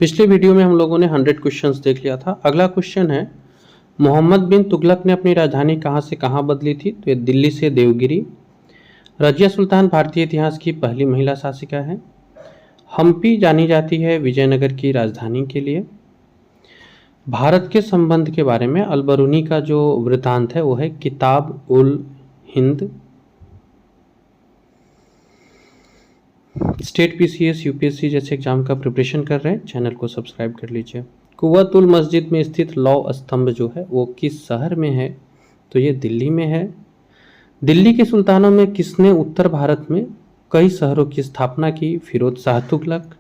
पिछले वीडियो में हम लोगों ने 100 क्वेश्चंस देख लिया था। अगला क्वेश्चन है, मोहम्मद बिन तुगलक ने अपनी राजधानी कहाँ से कहाँ बदली थी? तो ये दिल्ली से देवगिरी। रजिया सुल्तान भारतीय इतिहास की पहली महिला शासिका है। हम्पी जानी जाती है विजयनगर की राजधानी के लिए। भारत के संबंध के बारे में अलबरूनी का जो वृतांत है वो है किताब ul Hind. State PCS UPSC जैसे एग्जाम का प्रिपरेशन कर रहे हैं, चैनल को सब्सक्राइब कर लीजिए। कुव्वतुल मस्जिद में स्थित लौह स्तंभ जो है वो किस शहर में है? तो ये दिल्ली में है। दिल्ली के सुल्तानों में किसने उत्तर भारत में कई शहरों की स्थापना की? फिरोज शाह तुगलक।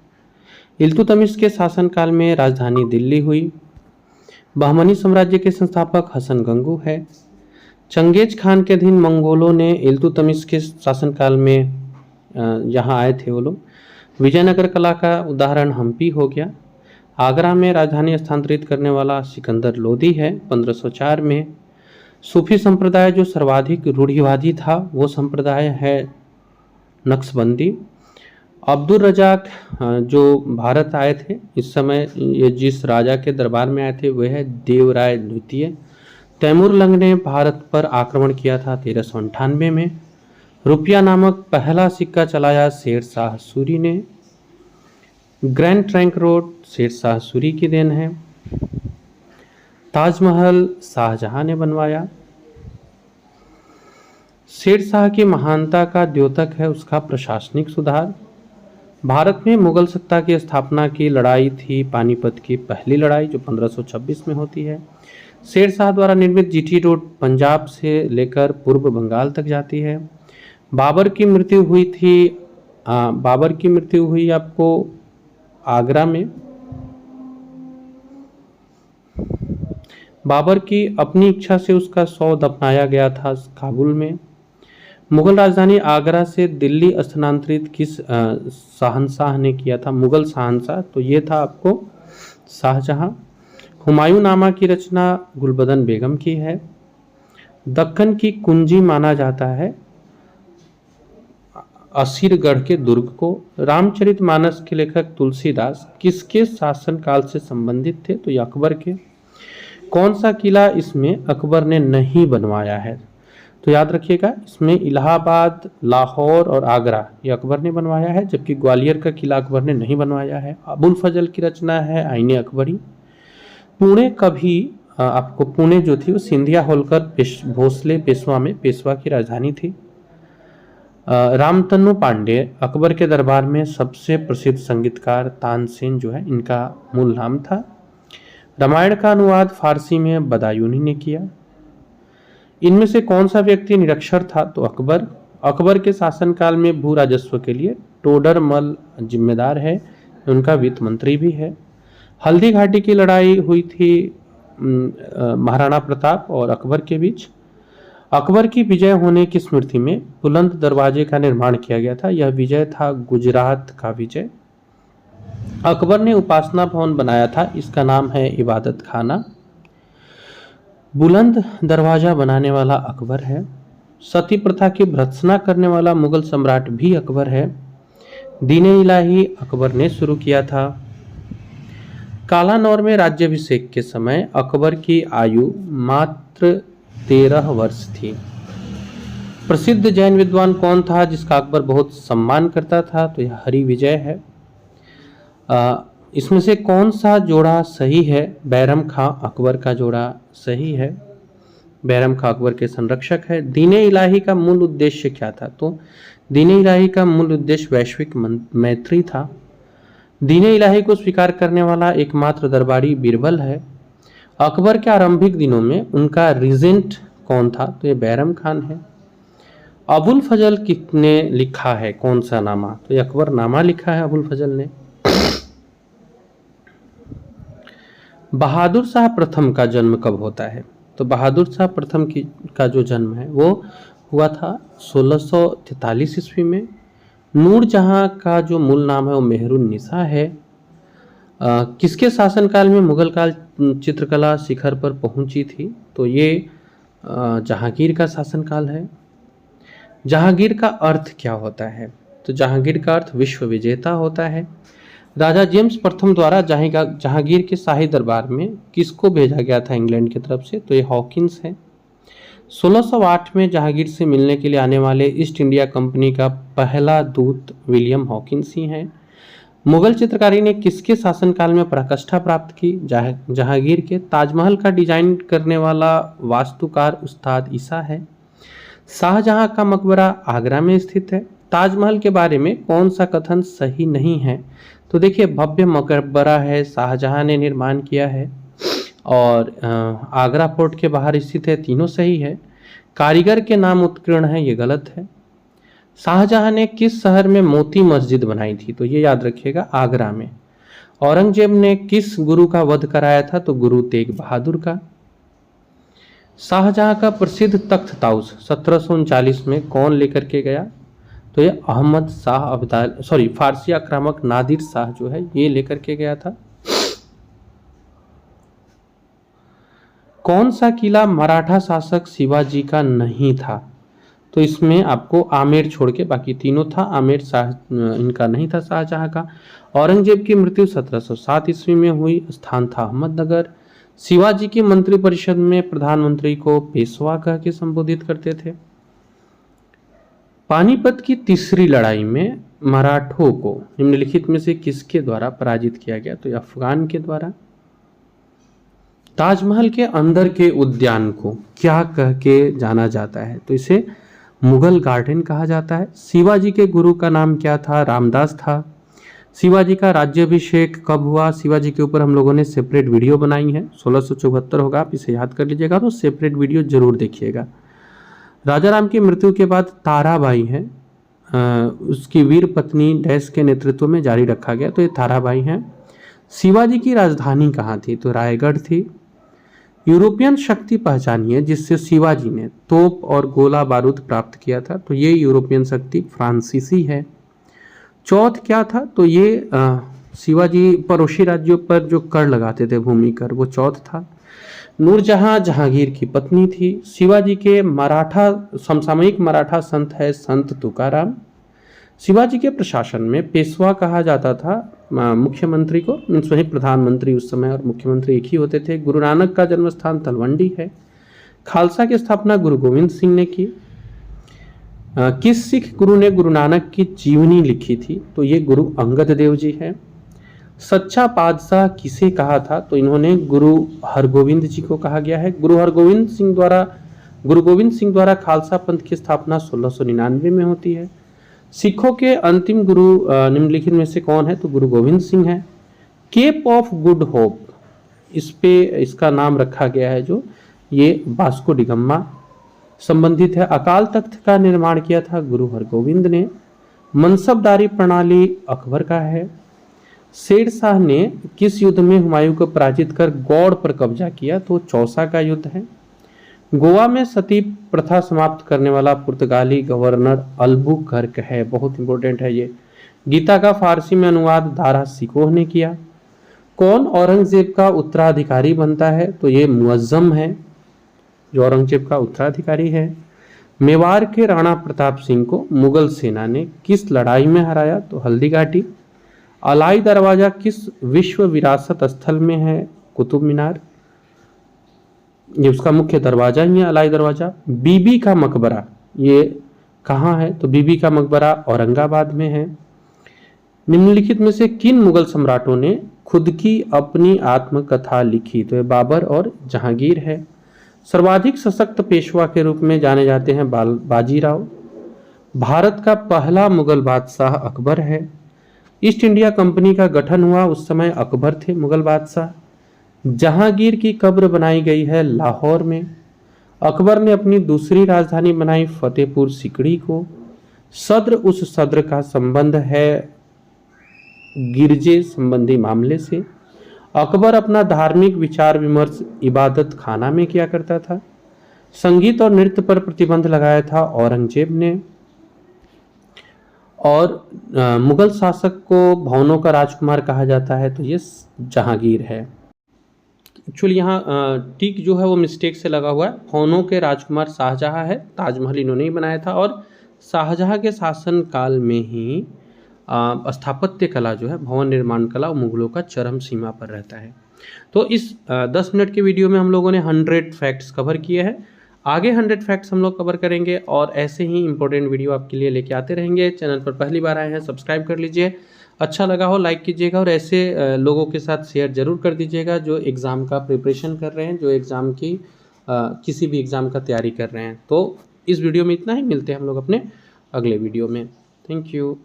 इल्तुतमिश के शासनकाल में राजधानी दिल्ली हुई। बहमनी साम्राज्य के संस्थापक हसन गंगू है। चंगेज खान के अधीन मंगोलों ने इल्तुतमिश के शासनकाल में यहाँ आए थे वो लोग। विजयनगर कला का उदाहरण हम्पी हो गया। आगरा में राजधानी स्थानांतरित करने वाला सिकंदर लोदी है 1504 में। सूफी संप्रदाय जो सर्वाधिक रूढ़िवादी था वो संप्रदाय है नक्शबंदी। अब्दुल रजाक जो भारत आए थे इस समय, ये जिस राजा के दरबार में आए थे वह है देवराय द्वितीय। तैमूर लंग ने भारत पर आक्रमण किया था 1398 में। रुपया नामक पहला सिक्का चलाया शेर शाह सूरी ने। Grand trunk road Sher Shah Suri की देन है। ताजमहल शाहजहां ने बनवाया। शेर शाह की महानता का द्योतक है उसका प्रशासनिक सुधार। भारत में मुगल सत्ता की स्थापना की लड़ाई थी पानीपत की पहली लड़ाई जो 1526 में होती है। शेर शाह द्वारा निर्मित जीटी रोड पंजाब से लेकर पूर्व बंगाल तक जाती है। बाबर की मृत्यु हुई आपको आगरा में। बाबर की अपनी इच्छा से उसका शव दफनाया गया था काबुल में। मुगल राजधानी आगरा से दिल्ली स्थानांतरित किस शहंशाह ने किया था? मुगल शहंशाह, तो ये था आपको शाहजहां। हुमायूं नामा की रचना गुलबदन बेगम की है। दक्कन की कुंजी माना जाता है असीरगढ़ के दुर्ग को। रामचरितमानस के लेखक तुलसीदास किसके शासनकाल से संबंधित थे? तो ये अकबर के। कौन सा किला इसमें अकबर ने नहीं बनवाया है? तो याद रखिएगा, इसमें इलाहाबाद, लाहौर और आगरा ये अकबर ने बनवाया है, जबकि ग्वालियर का किला अकबर ने नहीं बनवाया है। अबुल फजल की रचना है आईने अकबरी। पुणे आपको पुणे जो थी वो सिंधिया होलकर भोसले पेशवा में पेशवा की राजधानी थी। रामतनु पांडे अकबर के दरबार में सबसे प्रसिद्ध संगीतकार तानसेन जो है इनका मूल नाम था। रामायण का अनुवाद फारसी में बदायूनी ने किया। इनमें से कौन सा व्यक्ति निरक्षर था? तो अकबर। अकबर के शासनकाल में भू राजस्व के लिए टोडरमल जिम्मेदार है, उनका वित्त मंत्री भी है। हल्दी घाटी की लड़ाई हुई थी महाराणा प्रताप और अकबर के बीच। अकबर की विजय होने की स्मृति में बुलंद दरवाजे का निर्माण किया गया था। यह विजय था गुजरात का विजय। अकबर ने उपासना भवन बनाया था, इसका नाम है इबादत खाना। बुलंद दरवाजा बनाने वाला अकबर है। सती प्रथा की भर्त्सना करने वाला मुगल सम्राट भी अकबर है। दीने इलाही अकबर ने शुरू किया था। कालानौर में राज्याभिषेक के समय अकबर की आयु मात्र 13 वर्ष थी। प्रसिद्ध जैन विद्वान कौन था जिसका अकबर बहुत सम्मान करता था? तो यह हरि विजय है। इसमें से कौन सा जोड़ा सही है? बैरम खां अकबर का जोड़ा सही है। बैरम खां अकबर के संरक्षक है। दीने इलाही का मूल उद्देश्य क्या था? तो दीने इलाही का मूल उद्देश्य वैश्विक मैत्री था। दीने इलाही को स्वीकार करने वाला एकमात्र दरबारी बीरबल है। अकबर के आरंभिक दिनों में उनका रीजेंट कौन था? तो ये बैरम खान है। अबुल फजल किसने लिखा है कौन सा नामा? तो ये अकबर नामा लिखा है अबुल फजल ने। बहादुर शाह प्रथम का जन्म कब होता है? तो बहादुर शाह प्रथम का जो जन्म है वो हुआ था 1643 ईस्वी में। नूरजहां का जो मूल नाम है वो मेहरुन्निसा है। किसके शासनकाल में मुगल काल चित्रकला शिखर पर पहुंची थी? तो ये जहांगीर का शासनकाल है। जहांगीर का अर्थ क्या होता है? तो जहांगीर का अर्थ विश्व विजेता होता है। राजा जेम्स प्रथम द्वारा जहांगीर के शाही दरबार में किसको भेजा गया था इंग्लैंड की तरफ से, तो ये हॉकिंस है। 1608 में जहांगीर से मिलने के लिए आने वाले ईस्ट इंडिया कंपनी का पहला दूत विलियम हॉकिंस ही है। मुगल चित्रकारी ने किसके शासनकाल में पराकाष्ठा प्राप्त की, जहांगीर के। ताजमहल का डिजाइन करने वाला वास्तुकार उस्ताद ईसा है। शाहजहां का मकबरा आगरा में स्थित है। ताजमहल के बारे में कौन सा कथन सही नहीं है, तो देखिए भव्य मकबरा है, शाहजहां ने निर्माण किया है और आगरा फोर्ट के बाहर स्थित है, तीनों सही है। कारीगर के नाम उत्कीर्ण है, ये गलत है। शाहजहां ने किस शहर में मोती मस्जिद बनाई थी, तो ये याद रखिएगा आगरा में। औरंगजेब ने किस गुरु का वध कराया था, तो गुरु तेग बहादुर का। शाहजहां का प्रसिद्ध तख्त ताउस 1739 में कौन लेकर के गया, तो ये अहमद शाह अब्दाल फारसी आक्रामक नादिर शाह जो है ये लेकर के गया था। कौन सा किला मराठा शासक शिवाजी का नहीं था, तो इसमें आपको आमेर छोड़ के बाकी तीनों था। आमेर शाह इनका नहीं था शाहजहां का। औरंगजेब की मृत्यु 1707 ईस्वी में हुई, स्थान था अहमदनगर। शिवाजी की मंत्रिपरिषद में प्रधानमंत्री को पेशवा कह के संबोधित करते थे। पानीपत की तीसरी लड़ाई में मराठों को निम्नलिखित में से किसके द्वारा पराजित किया गया, तो अफगान के द्वारा। ताजमहल के अंदर के उद्यान को क्या कह के जाना जाता है, तो इसे मुगल गार्डन कहा जाता है। शिवाजी के गुरु का नाम क्या था, रामदास था। शिवाजी का राज्याभिषेक कब हुआ, शिवाजी के ऊपर हम लोगों ने सेपरेट वीडियो बनाई है, 1674 होगा, आप इसे याद कर लीजिएगा, तो सेपरेट वीडियो जरूर देखिएगा। राजा राम की मृत्यु के बाद ताराबाई है, उसकी वीर पत्नी डैश के नेतृत्व में जारी रखा गया, तो ये ताराबाई है। शिवाजी की राजधानी कहाँ थी, तो रायगढ़ थी। यूरोपियन शक्ति पहचानिए जिससे शिवाजी ने तोप और गोला बारूद प्राप्त किया था, तो ये यूरोपियन शक्ति फ्रांसीसी है। चौथ क्या था, तो ये शिवाजी पड़ोसी राज्यों पर जो कर लगाते थे भूमि कर, वो चौथ था। नूरजहां जहांगीर की पत्नी थी। शिवाजी के समसामयिक मराठा संत है संत तुकाराम। शिवाजी के प्रशासन में पेशवा कहा जाता था मुख्यमंत्री को, वही प्रधानमंत्री उस समय और मुख्यमंत्री एक ही होते थे। गुरु नानक का जन्म स्थान तलवंडी है। खालसा की स्थापना गुरु गोविंद सिंह ने की। किस सिख गुरु ने गुरु नानक की जीवनी लिखी थी, तो ये गुरु अंगद देव जी है। सच्चा बादशाह किसे कहा था, तो इन्होंने गुरु हरगोविंद जी को कहा गया है। गुरु गोविंद सिंह द्वारा खालसा पंथ की स्थापना 1699 में होती है। सिखों के अंतिम गुरु निम्नलिखित में से कौन है, तो गुरु गोविंद सिंह है। केप ऑफ गुड होप इसका नाम रखा गया है, जो ये वास्को डिगम्मा संबंधित है। अकाल तख्त का निर्माण किया था गुरु हरगोविंद ने। मनसबदारी प्रणाली अकबर का है। शेर शाह ने किस युद्ध में हुमायूं को पराजित कर गौड़ पर कब्जा किया, तो चौसा का युद्ध है। गोवा में सती प्रथा समाप्त करने वाला पुर्तगाली गवर्नर अल्बुकर्क है, बहुत इंपॉर्टेंट है ये। गीता का फारसी में अनुवाद दारा सिकोह ने किया। कौन औरंगजेब का उत्तराधिकारी बनता है, तो ये मुअज्जम है जो औरंगजेब का उत्तराधिकारी है। मेवाड़ के राणा प्रताप सिंह को मुगल सेना ने किस लड़ाई में हराया, तो हल्दी घाटी। अलाई दरवाजा किस विश्व विरासत स्थल में है, कुतुब मीनार, ये उसका मुख्य दरवाजा ही है अलाई दरवाजा। बीबी का मकबरा ये कहाँ है, तो बीबी का मकबरा औरंगाबाद में है। निम्नलिखित में से किन मुगल सम्राटों ने खुद की अपनी आत्मकथा लिखी, तो ये बाबर और जहांगीर है। सर्वाधिक सशक्त पेशवा के रूप में जाने जाते हैं बाजीराव। भारत का पहला मुगल बादशाह अकबर है। ईस्ट इंडिया कंपनी का गठन हुआ उस समय अकबर थे मुगल बादशाह। जहांगीर की कब्र बनाई गई है लाहौर में। अकबर ने अपनी दूसरी राजधानी बनाई फतेहपुर सिकड़ी को। सद्र उस सद्र का संबंध है गिरजे संबंधी मामले से। अकबर अपना धार्मिक विचार विमर्श इबादत खाना में किया करता था। संगीत और नृत्य पर प्रतिबंध लगाया था औरंगजेब ने। और मुगल शासक को भवनों का राजकुमार कहा जाता है, तो ये जहांगीर है। एक्चुअली यहाँ टिक जो है वो मिस्टेक से लगा हुआ है। भवनों के राजकुमार शाहजहां है, ताजमहल इन्होंने ही बनाया था। और शाहजहां के शासन काल में ही स्थापत्य कला जो है, भवन निर्माण कला मुगलों का चरम सीमा पर रहता है। तो इस 10 मिनट के वीडियो में हम लोगों ने 100 फैक्ट्स कवर किए हैं। आगे 100 फैक्ट्स हम लोग कवर करेंगे और ऐसे ही इंपॉर्टेंट वीडियो आपके लिए लेके आते रहेंगे। चैनल पर पहली बार आए हैं सब्सक्राइब कर लीजिए, अच्छा लगा हो लाइक कीजिएगा और ऐसे लोगों के साथ शेयर ज़रूर कर दीजिएगा जो एग्ज़ाम का प्रिपरेशन कर रहे हैं, जो एग्ज़ाम की किसी भी एग्ज़ाम का तैयारी कर रहे हैं। तो इस वीडियो में इतना ही, मिलते हैं हम लोग अपने अगले वीडियो में। Thank you.